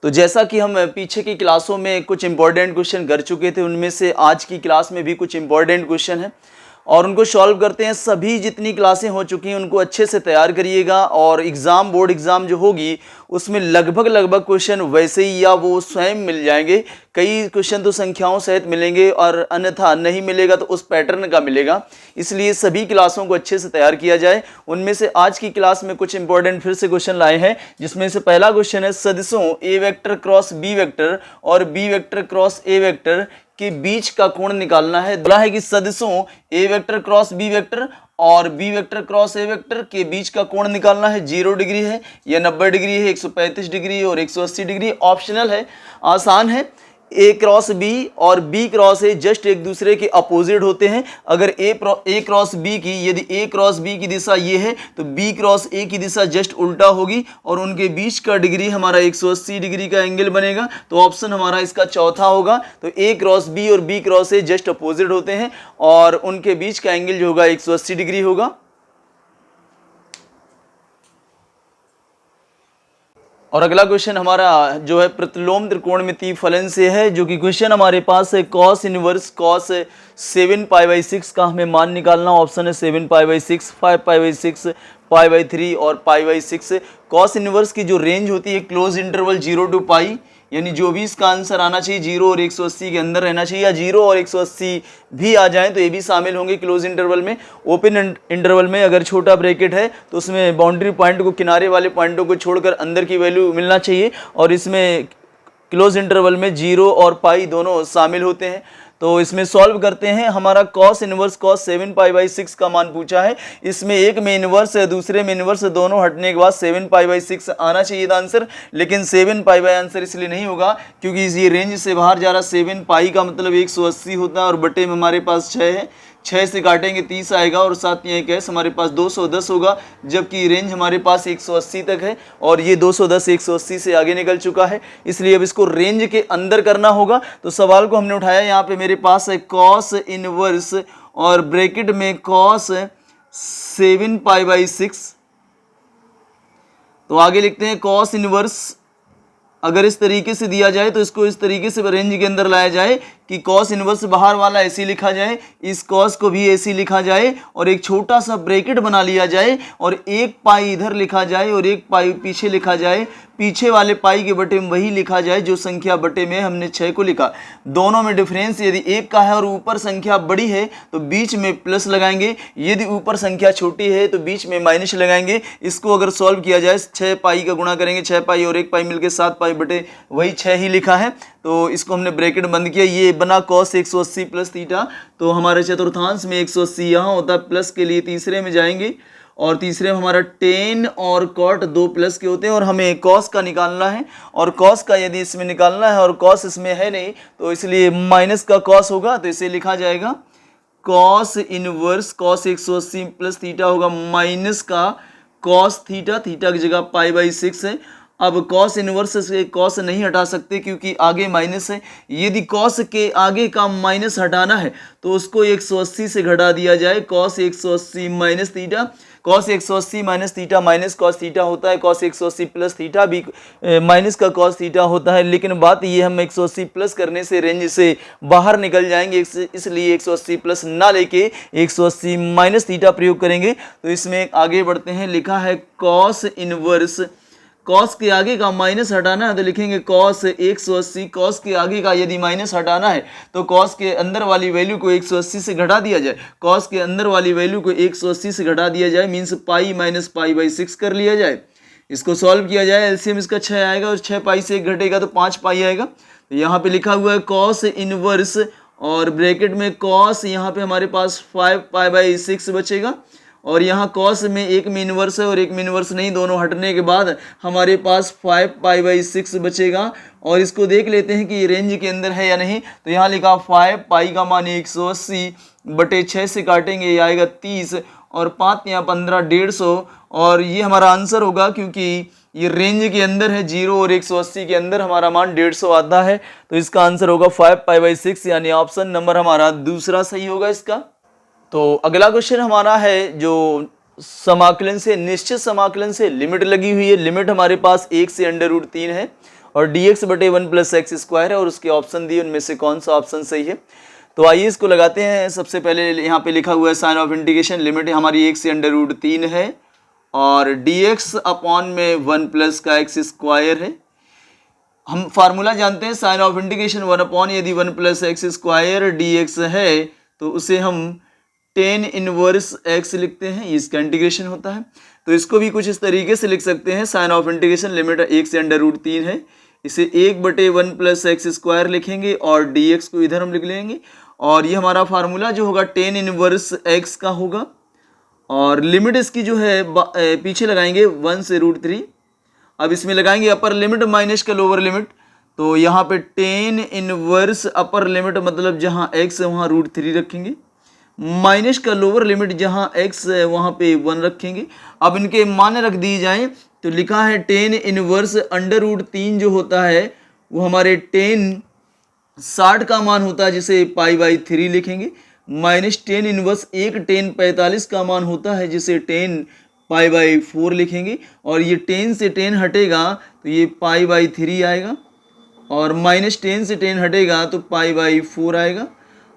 तो जैसा कि हम पीछे की क्लासों में कुछ इंपॉर्टेंट क्वेश्चन कर चुके थे, उनमें से आज की क्लास में भी कुछ इंपॉर्टेंट क्वेश्चन हैं और उनको सॉल्व करते हैं। सभी जितनी क्लासें हो चुकी हैं उनको अच्छे से तैयार करिएगा और बोर्ड एग्जाम जो होगी उसमें लगभग क्वेश्चन वैसे ही या वो स्वयं मिल जाएंगे। कई क्वेश्चन तो संख्याओं सहित मिलेंगे और अन्यथा नहीं मिलेगा तो उस पैटर्न का मिलेगा। इसलिए सभी क्लासों को अच्छे से तैयार किया जाए। उनमें से आज की क्लास में कुछ इंपॉर्टेंट फिर से क्वेश्चन लाए हैं, जिसमें से पहला क्वेश्चन है सदिशों A vector cross B vector और B vector cross A vector के बीच का कोण निकालना है। बोला है कि सदिशों A vector cross B vector और B vector cross A vector के बीच का कोण निकालना है। 0 डिग्री है या 90 डिग्री है, 135 डिग्री है और 180 डिग्री। ऑप्शनल है, आसान है। ए क्रॉस बी और बी क्रॉस ए जस्ट एक दूसरे के अपोजिट होते हैं। अगर ए क्रॉस बी की, यदि ए क्रॉस बी की दिशा ये है तो बी क्रॉस ए की दिशा जस्ट उल्टा होगी और उनके बीच का डिग्री हमारा 180 डिग्री का एंगल बनेगा। तो ऑप्शन हमारा इसका चौथा होगा। तो ए क्रॉस बी और B cross A just opposite होते हैं और उनके बीच का एंगल जो होगा 180 डिग्री होगा। और अगला क्वेश्चन हमारा जो है प्रतिलोम त्रिकोणमितीय फलन से है, जो कि क्वेश्चन हमारे पास है कॉस इनवर्स कॉस 7π/6 का हमें मान निकालना। ऑप्शन है 7π/6, 5π/6, π/3 और π/6। कॉस इनवर्स की जो रेंज होती है क्लोज इंटरवल 0 to π, यानी जो भी इसका आंसर आना चाहिए 0 और 180 के अंदर रहना चाहिए, या 0 और 180 भी आ जाए तो ये भी शामिल होंगे क्लोज इंटरवल में। ओपन इंटरवल में अगर छोटा ब्रैकेट है तो उसमें बाउंड्री पॉइंट को, किनारे वाले पॉइंटों को छोड़कर अंदर की वैल्यू मिलना चाहिए और इसमें क्लोज इंटरवल में 0 और पाई दोनों शामिल होते हैं। तो इसमें सॉल्व करते हैं। हमारा कॉस इनवर्स कॉस 7π/6 का मान पूछा है। इसमें एक में इनवर्स है, दूसरे में इनवर्स, दोनों हटने के बाद 7π/6 आना चाहिए था आंसर, लेकिन 7π आंसर इसलिए नहीं होगा क्योंकि ये रेंज से बाहर जा रहा। 7π का मतलब 180 होता है और बटे में हमारे पास 6 है, 6 से काटेंगे 30 आएगा और साथ में एक है हमारे पास 210 होगा, जबकि रेंज हमारे पास 180 तक है और ये 210 180 से आगे निकल चुका है। इसलिए अब इसको रेंज के अंदर करना होगा। तो सवाल को हमने उठाया, यहाँ पे मेरे पास है कॉस इनवर्स और ब्रैकेट में कॉस 7π/6। तो आगे लिखते हैं कॉस इनवर्स, अगर इस तरीके से दिया जाए तो इसको इस तरीके से रेंज के अंदर लाया जाए कि कॉस इनवर्स बाहर वाला ऐसे लिखा जाए, इस कॉस को भी ऐसे लिखा जाए और एक छोटा सा ब्रैकेट बना लिया जाए और एक पाई इधर लिखा जाए और एक पाई पीछे लिखा जाए। पीछे वाले पाई के बटे में वही लिखा जाए जो संख्या बटे में हमने 6 को लिखा। दोनों में डिफरेंस यदि 1 का है और ऊपर संख्या बड़ी है तो बीच में प्लस लगाएंगे, यदि ऊपर संख्या छोटी है तो बीच में माइनस लगाएंगे। इसको अगर सॉल्व किया जाए 6 पाई का गुणा करेंगे, 6 पाई और 1 पाई मिलकर 7 पाई बटे वही 6 ही लिखा है। तो इसको हमने ब्रैकेट बंद किया, ये बना cos 180 प्लस थीटा। तो हमारे चतुर्थांश में 180 यहाँ होता है, प्लस के लिए तीसरे में जाएंगे और तीसरे में हमारा tan और cot दो प्लस के होते हैं और हमें cos का निकालना है और cos का यदि इसमें निकालना है और cos इसमें है नहीं तो इसलिए माइनस का cos होगा। तो इसे लिखा जाएगा cos inverse cos 180 plus theta होगा माइनस का cos थीटा, थीटा की जगह π/6 है। अब cos इनवर्स से cos नहीं हटा सकते क्योंकि आगे माइनस है। यदि cos के आगे का माइनस हटाना है तो उसको 180 से घटा दिया जाए, cos 180 minus theta, cos 180 minus theta minus cos theta होता है, cos 180 प्लस थीटा भी माइनस का cos थीटा होता है। लेकिन बात ये, हम 180 प्लस करने से रेंज से बाहर निकल जाएंगे, इसलिए 180 प्लस ना लेके 180 माइनस थीटा प्रयोग करेंगे। तो इसमें आगे बढ़ते हैं, लिखा है cos इनवर्स, cos के आगे का माइनस हटाना है तो लिखेंगे cos 180। cos के आगे का यदि माइनस हटाना है तो cos के अंदर वाली वैल्यू को 180 से घटा दिया जाए, cos के अंदर वाली वैल्यू को 180 से घटा दिया जाए, मीन्स पाई माइनस π/6 कर लिया जाए। इसको सॉल्व किया जाए, एलसीएम इसका 6 आएगा और 6 पाई से 1 घटेगा तो 5 पाई आएगा। तो यहाँ पे लिखा हुआ है cos इनवर्स और ब्रैकेट में cos, यहाँ पे हमारे पास 5π/6 बचेगा और यहाँ cos में एक में इनवर्स है और एक में इनवर्स नहीं, दोनों हटने के बाद हमारे पास 5π/6 बचेगा। और इसको देख लेते हैं कि ये रेंज के अंदर है या नहीं। तो यहाँ लिखा 5 पाई का मान 180 बटे 6 से काटेंगे, ये आएगा 30 और 5 यहाँ 15, 150 और ये हमारा आंसर होगा क्योंकि ये रेंज के अंदर है, 0 और 180 के अंदर हमारा मान 150 आता है। तो इसका आंसर होगा 5π/6, यानी ऑप्शन नंबर हमारा दूसरा सही होगा इसका। तो अगला क्वेश्चन हमारा है जो समाकलन से, निश्चित समाकलन से लिमिट लगी हुई है। लिमिट हमारे पास 1 से √3 है और dx बटे 1 प्लस एक्स स्क्वायर है और उसके ऑप्शन दिए, उनमें से कौन सा ऑप्शन सही है। तो आइए इसको लगाते हैं। सबसे पहले यहाँ पे लिखा हुआ है साइन ऑफ इंटीग्रेशन, लिमिट हमारी 1 से √3 है और dx अपॉन में 1 प्लस का एक्स स्क्वायर है। हम फार्मूला जानते हैं साइन ऑफ इंटीग्रेशन 1 अपॉन, यदि 1 प्लस एक्स स्क्वायर dx है तो उसे हम टेन इनवर्स एक्स लिखते हैं, इसका इंटीग्रेशन होता है। तो इसको भी कुछ इस तरीके से लिख सकते हैं, साइन ऑफ इंटीग्रेशन लिमिट 1 से √3 है, इसे 1/1 प्लस एक्स स्क्वायर लिखेंगे और dx को इधर हम लिख लेंगे और ये हमारा फार्मूला जो होगा टेन इनवर्स एक्स का होगा और लिमिट इसकी जो है पीछे लगाएंगे 1 से √3। अब इसमें लगाएंगे अपर लिमिट माइनस का लोअर लिमिट, तो यहाँ पे टेन इनवर्स अपर लिमिट मतलब जहाँ x है वहाँ √3 रखेंगे, माइनस का लोअर लिमिट जहाँ x है वहाँ पे 1 रखेंगे। अब इनके मान रख दिए जाएं तो लिखा है टेन इनवर्स √3 जो होता है वो हमारे टेन 60 का मान होता है जिसे π/3 लिखेंगे, माइनस टेन इनवर्स एक टेन 45 का मान होता है जिसे टेन π/4 लिखेंगे और ये 10 से 10 हटेगा तो ये π/3 आएगा और माइनस 10 से 10 हटेगा तो π/4 आएगा।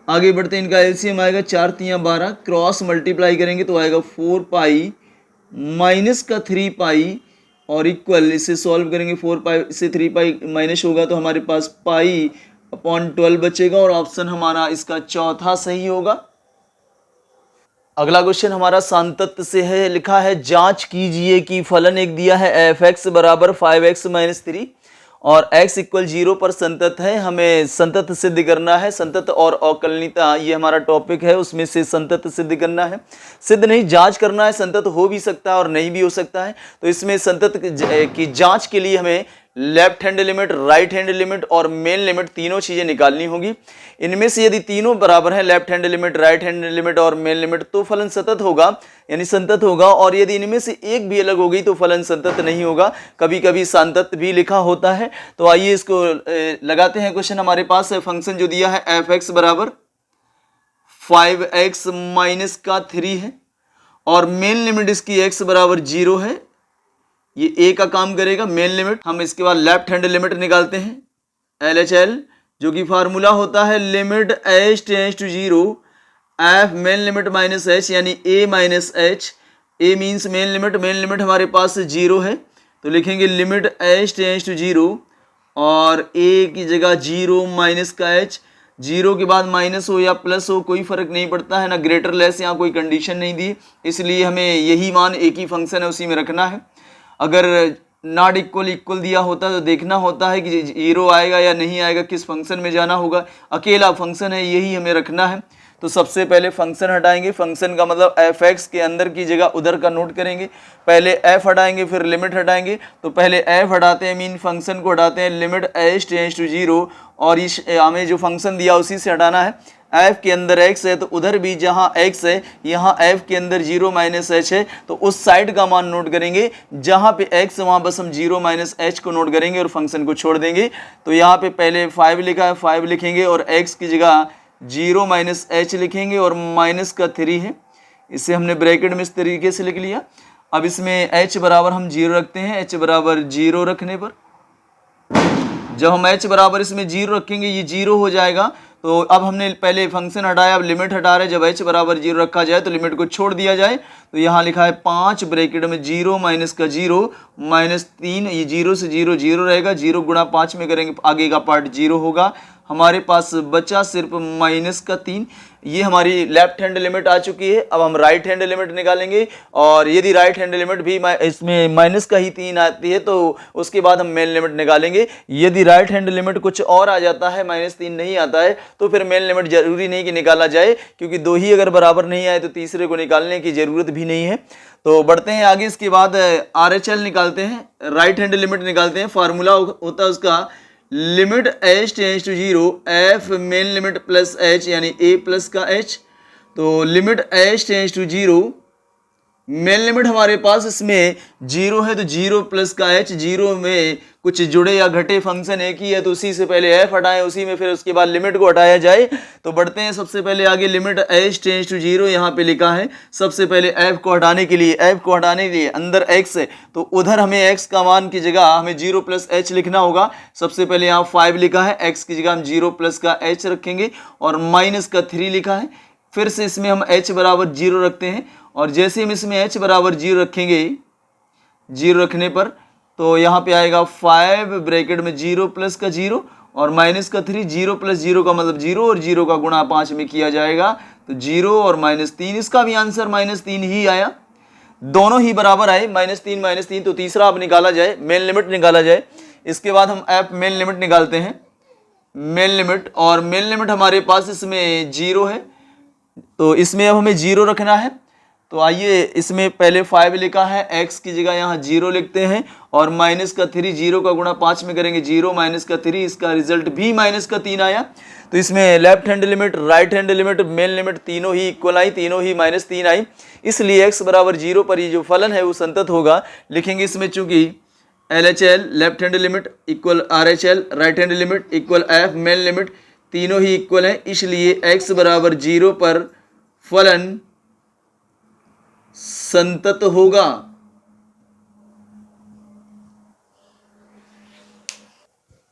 आगे बढ़ते हैं, इनका एलसीएम आएगा 4 × 12, क्रॉस मल्टीप्लाई करेंगे तो आएगा 4π माइनस का 3π और इक्वल, इसे सॉल्व करेंगे 4π से 3π माइनस होगा तो हमारे पास π/12 बचेगा और ऑप्शन हमारा इसका चौथा सही होगा। अगला क्वेश्चन हमारा सांतत्य से है, लिखा है जांच कीजिए कि फलन एक दिया है f(x) बराबर 5x - 3 और x = 0 पर संतत है। हमें संतत सिद्ध करना है, संतत और अवकलनीयता ये हमारा टॉपिक है, उसमें से संतत सिद्ध करना है, सिद्ध नहीं जांच करना है। संतत हो भी सकता है और नहीं भी हो सकता है, तो इसमें संतत की जांच के लिए हमें left hand limit, right hand limit और मेन लिमिट तीनों चीजें निकालनी होगी। इनमें से यदि तीनों बराबर हैं, left hand limit, right hand limit और मेन लिमिट, तो फलन सतत होगा यानी संतत होगा, और यदि इनमें से एक भी अलग हो गई तो फलन संतत नहीं होगा, कभी कभी सांतत भी लिखा होता है। तो आइए इसको लगाते हैं क्वेश्चन। हमारे पास फंक्शन जो दिया है f(x) बराबर 5x - 3 है और मेन लिमिट इसकी x बराबर 0 है, ये a का काम करेगा मेन लिमिट। हम इसके बाद लेफ्ट हैंड लिमिट निकालते हैं LHL, जो कि फार्मूला होता है limit h tends to 0 f मेन लिमिट माइनस h यानी a minus h, a means मेन लिमिट, मेन लिमिट हमारे पास 0 है तो लिखेंगे लिमिट h टेंड्स टू 0 और a की जगह 0 माइनस का h, 0 के बाद माइनस हो या प्लस हो कोई फर्क नहीं पड़ता है ना, ग्रेटर लेस यहाँ कोई कंडीशन नहीं दी, इसलिए हमें यही मान एक ही फंक्शन है उसी में रखना है। अगर नॉट इक्वल दिया होता तो देखना होता है कि 0 आएगा या नहीं आएगा, किस फंक्शन में जाना होगा, अकेला फंक्शन है यही हमें रखना है। तो सबसे पहले फंक्शन हटाएंगे, फंक्शन का मतलब f(x) के अंदर की जगह उधर का नोट करेंगे, पहले f हटाएंगे फिर लिमिट हटाएंगे, तो पहले f हटाते हैं मीन फंक्शन को हटाते हैं, लिमिट h टेंड्स टू 0 और इस हमें जो फंक्शन दिया उसी से हटाना है। f के अंदर x है तो उधर भी जहाँ x है यहाँ f के अंदर 0 माइनस h है तो उस साइड का मान नोट करेंगे, जहाँ पे x वहाँ बस हम 0 माइनस h को नोट करेंगे और फंक्शन को छोड़ देंगे। तो यहाँ पे पहले 5 लिखा है, 5 लिखेंगे और x की जगह 0 माइनस h लिखेंगे और माइनस का 3 है, इसे हमने ब्रैकेट में इस तरीके से लिख लिया। अब इसमें h बराबर हम 0 रखते हैं, h बराबर 0 रखने पर जब हम h बराबर इसमें 0 रखेंगे ये 0 हो जाएगा। तो अब हमने पहले फंक्शन हटाया, अब लिमिट हटा रहे, जब h बराबर 0 रखा जाए तो लिमिट को छोड़ दिया जाए, तो यहाँ लिखा है 5 ब्रैकेट में 0 माइनस का 0 माइनस 3, ये 0 से 0 0 रहेगा, 0 गुणा 5 में करेंगे आगे का पार्ट 0 होगा, हमारे पास बचा सिर्फ माइनस का 3। ये हमारी लेफ्ट हैंड लिमिट आ चुकी है। अब हम राइट हैंड लिमिट निकालेंगे और यदि राइट हैंड लिमिट भी इसमें माइनस का ही 3 आती है तो उसके बाद हम मेन लिमिट निकालेंगे। यदि राइट हैंड लिमिट कुछ और आ जाता है, माइनस 3 नहीं आता है, तो फिर मेन लिमिट जरूरी नहीं कि निकाला जाए, क्योंकि दो ही अगर बराबर नहीं आए तो तीसरे को निकालने की जरूरत भी नहीं है। तो बढ़ते हैं आगे, इसके बाद RHL निकालते हैं, राइट हैंड लिमिट निकालते हैं। फार्मूला होता है उसका limit h tends to 0 f मेन लिमिट प्लस h यानी a प्लस का h, तो लिमिट h टेंड्स टू 0 मेन लिमिट हमारे पास इसमें 0 है तो 0 प्लस का h, 0 में कुछ जुड़े या घटे फंक्शन एक ही है तो उसी से पहले f हटाएं, उसी में फिर उसके बाद लिमिट को हटाया जाए। तो बढ़ते हैं सबसे पहले आगे, लिमिट h टेंड्स टू 0 यहाँ पे लिखा है। सबसे पहले f को हटाने के लिए, अंदर x है तो उधर हमें x का मान की जगह हमें 0 प्लस h लिखना होगा। सबसे पहले यहाँ 5 लिखा है, x की जगह हम 0 प्लस का h रखेंगे और माइनस का 3 लिखा है। फिर से इसमें हम h बराबर 0 रखते हैं और जैसे हम इसमें h बराबर 0 रखेंगे, 0 रखने पर तो यहाँ पे आएगा 5 ब्रैकेट में 0 प्लस का 0 और माइनस का 3। 0 प्लस 0 का मतलब 0 और 0 का गुणा 5 में किया जाएगा तो 0 और -3। इसका भी आंसर -3 ही आया, दोनों ही बराबर आए, -3 तो तीसरा अब निकाला जाए, मेन लिमिट निकाला जाए। इसके बाद हम ऐप मेन लिमिट निकालते हैं, मेन लिमिट, और मेन लिमिट हमारे पास इसमें 0 है तो इसमें अब हमें 0 रखना है। तो आइए इसमें पहले 5 लिखा है, x की जगह यहाँ 0 लिखते हैं और माइनस का 3, 0 का गुणा 5 में करेंगे, 0 माइनस का 3, इसका रिजल्ट भी माइनस का 3 आया। तो इसमें left hand limit, right hand limit, मेन लिमिट तीनों ही इक्वल आई, तीनों ही -3 आई। इसलिए x बराबर 0 पर ये जो फलन है वो संतत होगा। लिखेंगे इसमें चूंकि LHL left hand limit equal RHL right hand limit equal f मेन लिमिट, तीनों ही इक्वल है, इसलिए x बराबर 0 पर फलन संतत होगा।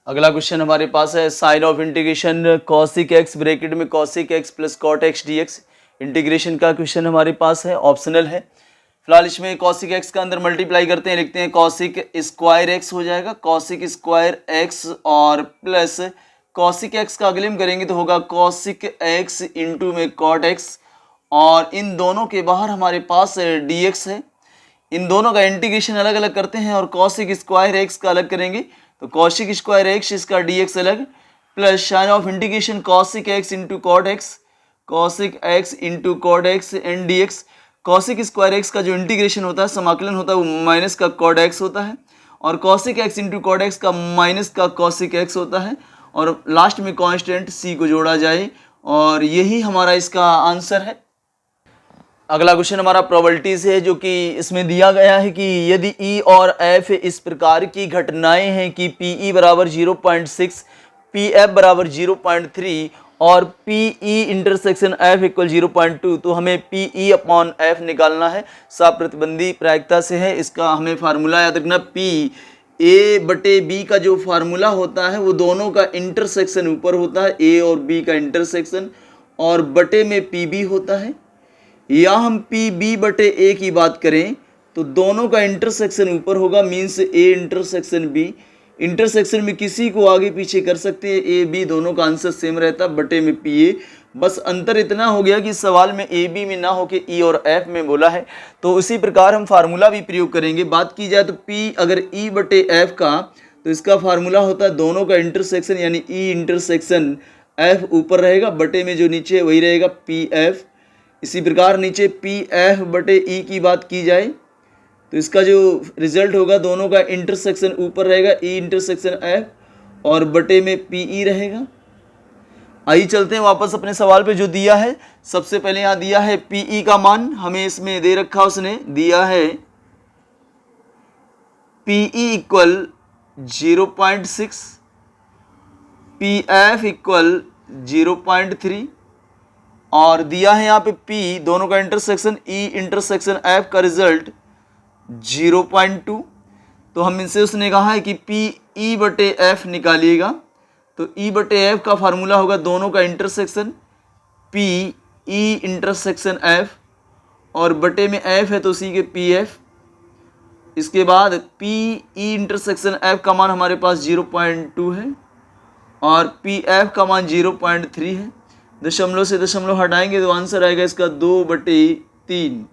अगला क्वेश्चन हमारे पास है sine of integration cosec x bracket में cosec x plus cot x dx. Integration का क्वेश्चन हमारे पास है, ऑप्शनल है। फिलहाल इसमें कॉसिक एक्स का अंदर मल्टीप्लाई करते हैं, लिखते हैं कॉसिक स्क्वायर एक्स हो जाएगा, कॉसिक स्क्वायर एक्स और प्लस कॉसिक एक्स का अगले में करेंगे तो होगा कॉसिक एक्स इंटू में कॉट एक्स, और इन दोनों के बाहर हमारे पास dx है। इन दोनों का इंटीग्रेशन अलग अलग करते हैं और कॉसिक स्क्वायर एक्स का अलग करेंगे तो कॉसिक स्क्वायर एक्स, इसका dx अलग, plus sine of integration cosec x into cot x, cosec x into cot x and dx। Cosec square x का जो इंटीग्रेशन होता है, समाकलन होता है, वो माइनस का कॉट एक्स होता है और cosec x into cot x का माइनस का कॉसिक एक्स होता है और लास्ट में कांस्टेंट c को जोड़ा जाए, और यही हमारा इसका आंसर है। अगला क्वेश्चन हमारा प्रोबेबिलिटी से है, जो कि इसमें दिया गया है कि यदि E और F इस प्रकार की घटनाएं हैं कि PE बराबर 0.6, PF बराबर 0.3 और PE इंटरसेक्शन F इक्वल 0.2, तो हमें PE अपॉन F निकालना है। साफ प्रतिबंधी प्रायिकता से है, इसका हमें फार्मूला याद रखना, P A बटे B का जो फार्मूला होता है वो दोनों का इंटरसेक्शन ऊपर होता है, A और B का इंटरसेक्शन, और बटे में PB होता है। या हम PB बटे A की बात करें तो दोनों का इंटरसेक्शन ऊपर होगा, means A intersection B। Intersection में किसी को आगे पीछे कर सकते हैं, A B दोनों का आंसर सेम रहता, बटे में PA। बस अंतर इतना हो गया कि सवाल में AB में ना होके E और F में बोला है, तो उसी प्रकार हम फार्मूला भी प्रयोग करेंगे। बात की जाए तो P अगर E बटे F का, तो इसका फार्मूला होता है दोनों का इंटरसेक्शन, यानी E इंटरसेक्शन F ऊपर रहेगा, बटे में जो नीचे वही रहेगा PF। इसी प्रकार नीचे PF बटे E की बात की जाए तो इसका जो रिजल्ट होगा, दोनों का इंटरसेक्शन ऊपर रहेगा, E इंटरसेक्शन F, और बटे में PE रहेगा। आइए चलते हैं वापस अपने सवाल पे जो दिया है। सबसे पहले यहाँ दिया है PE का मान, हमें इसमें दे रखा, उसने दिया है PE इक्वल 0.6, PF इक्वल 0.3 और दिया है यहाँ पे P दोनों का इंटरसेक्शन E इंटरसेक्शन F का रिजल्ट 0.2। तो हम इनसे उसने कहा है कि PE बटे F निकालिएगा, तो E बटे F का फार्मूला होगा दोनों का इंटरसेक्शन PE इंटरसेक्शन F, और बटे में F है तो उसी के PF। इसके बाद PE इंटरसेक्शन F का मान हमारे पास 0.2 है और PF का मान 0.3 है। दशमलव से दशमलव हटाएंगे तो आंसर आएगा इसका 2/3।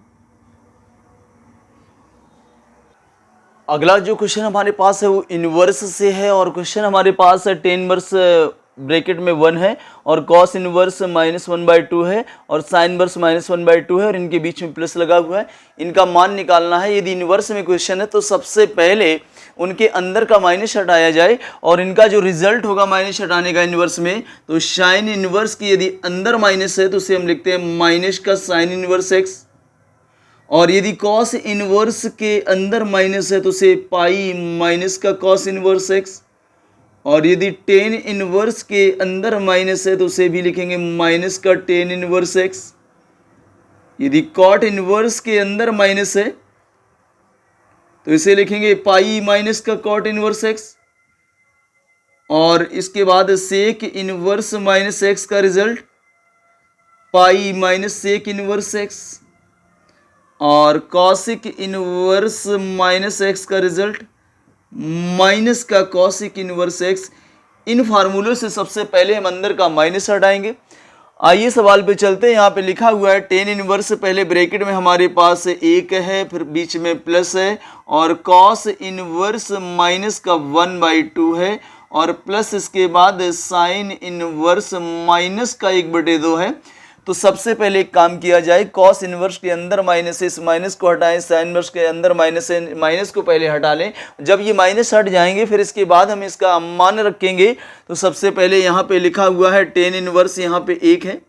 अगला जो क्वेश्चन हमारे पास है वो इनवर्स से है, और क्वेश्चन हमारे पास है टेन इनवर्स ब्रैकेट में 1 है और कॉस इनवर्स -1/2 है और साइन इनवर्स -1/2 है और इनके बीच में प्लस लगा हुआ है। इनका मान निकालना है। यदि इनवर्स में क्वेश्चन है तो सबसे पहले उनके अंदर का माइनस हटाया जाए और इनका जो रिजल्ट होगा माइनस हटाने का इनवर्स में, तो साइन इनवर्स की यदि अंदर माइनस है तो उसे हम लिखते हैं माइनस का साइन इनवर्स एक्स, और यदि कॉस इनवर्स के अंदर माइनस है तो उसे पाई माइनस का कॉस इनवर्स एक्स, और यदि टेन इनवर्स के अंदर माइनस है तो उसे भी लिखेंगे माइनस का टेन इनवर्स एक्स। यदि कॉट इनवर्स के अंदर माइनस है तो इसे लिखेंगे पाई माइनस का कॉट इनवर्स एक्स, और इसके बाद सेक इनवर्स माइनस एक्स का result pi minus sec inverse x, और कॉसिक इनवर्स माइनस एक्स का रिजल्ट माइनस का कॉसिक इनवर्स एक्स। इन फार्मूलों से सबसे पहले हम अंदर का माइनस हटाएंगे। आइए सवाल पे चलते हैं। यहाँ पे लिखा हुआ है टेन इनवर्स, पहले ब्रैकेट में हमारे पास एक है, फिर बीच में प्लस है, और कॉस इनवर्स माइनस का 1/2 है, और प्लस इसके बाद साइन इनवर्स माइनस का 1/2 है। तो सबसे पहले एक काम किया जाए, कॉस इनवर्स के अंदर माइनस है, इस माइनस को हटाएं, साइन इनवर्स के अंदर माइनस है, माइनस को पहले हटा लें। जब ये माइनस हट जाएंगे फिर इसके बाद हम इसका मान रखेंगे। तो सबसे पहले यहाँ पे लिखा हुआ है टेन इनवर्स, यहाँ पे 1 है,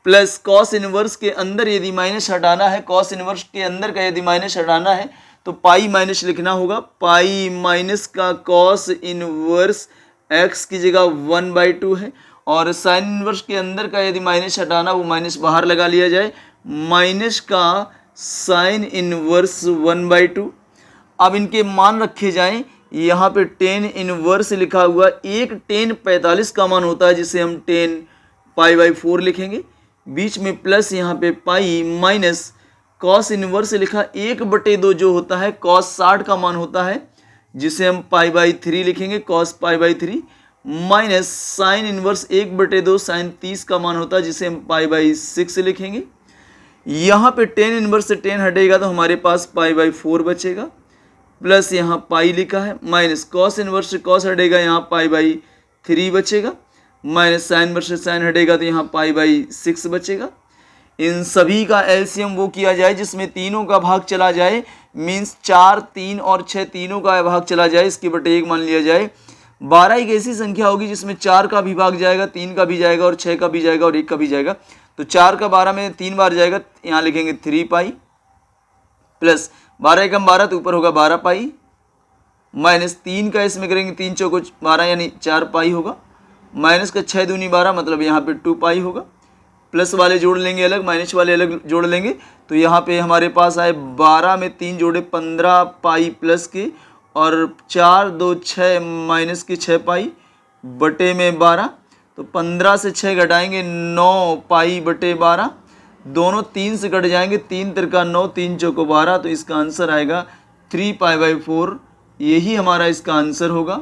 प्लस कॉस इनवर्स के अंदर यदि माइनस हटाना है, कॉस इनवर्स के अंदर का यदि माइनस हटाना है तो पाई माइनस लिखना होगा, पाई माइनस का कॉस इनवर्स एक्स की जगह 1/2 है, और साइन इनवर्स के अंदर का यदि माइनस हटाना वो माइनस बाहर लगा लिया जाए, माइनस का साइन इनवर्स 1/2। अब इनके मान रखे जाएं। यहाँ पे टेन इनवर्स लिखा हुआ, एक टेन 45 का मान होता है जिसे हम 10 पाई/4 लिखेंगे, बीच में प्लस यहाँ पे पाई, माइनस कॉस इनवर्स लिखा 1/2 जो होता है कॉस 60 का मान होता है जिसे हम पाई/3 लिखेंगे, कॉस पाई/3, माइनस साइन इनवर्स 1/2 साइन 30 का मान होता है जिसे हम पाई/6 लिखेंगे। यहाँ पे टेन इनवर्स से 10 हटेगा तो हमारे पास पाई/4 बचेगा, प्लस यहाँ पाई लिखा है, माइनस कॉस इनवर्स से कॉस हटेगा, यहाँ पाई/3 बचेगा, माइनस साइन इनवर्स से साइन हटेगा तो यहाँ पाई/6 बचेगा। इन सभी का एलसीएम वो किया जाए जिसमें तीनों का भाग चला जाए, मीन्स 4, 3 और 6 तीनों का भाग चला जाए, इसके बटे 1 मान लिया जाए। 12 एक ऐसी संख्या होगी जिसमें 4 का भी भाग जाएगा, 3 का भी जाएगा, और 6 का भी जाएगा, और 1 का भी जाएगा। तो 4 का 12 में 3 बार जाएगा, यहाँ लिखेंगे 3 पाई, प्लस 12 एकम 12 तो ऊपर होगा 12 पाई, माइनस 3 का इसमें करेंगे 3 चौको 12 यानी 4 पाई होगा, माइनस का 6 दूनी 12 मतलब यहाँ पे 2 पाई होगा, प्लस वाले जोड़ लेंगे अलग, माइनस वाले अलग जोड़ लेंगे, तो यहाँ पे हमारे पास आए 12 में 3 जोड़े 15 पाई प्लस के, और 4 2 6 माइनस के 6 पाई बटे में 12, तो 15 से 6 घटाएंगे 9 पाई बटे 12, दोनों 3 से कट जाएंगे, 3 तिरका 9, 3 चौको 12, तो इसका आंसर आएगा 3 पाई/4। यही हमारा इसका आंसर होगा।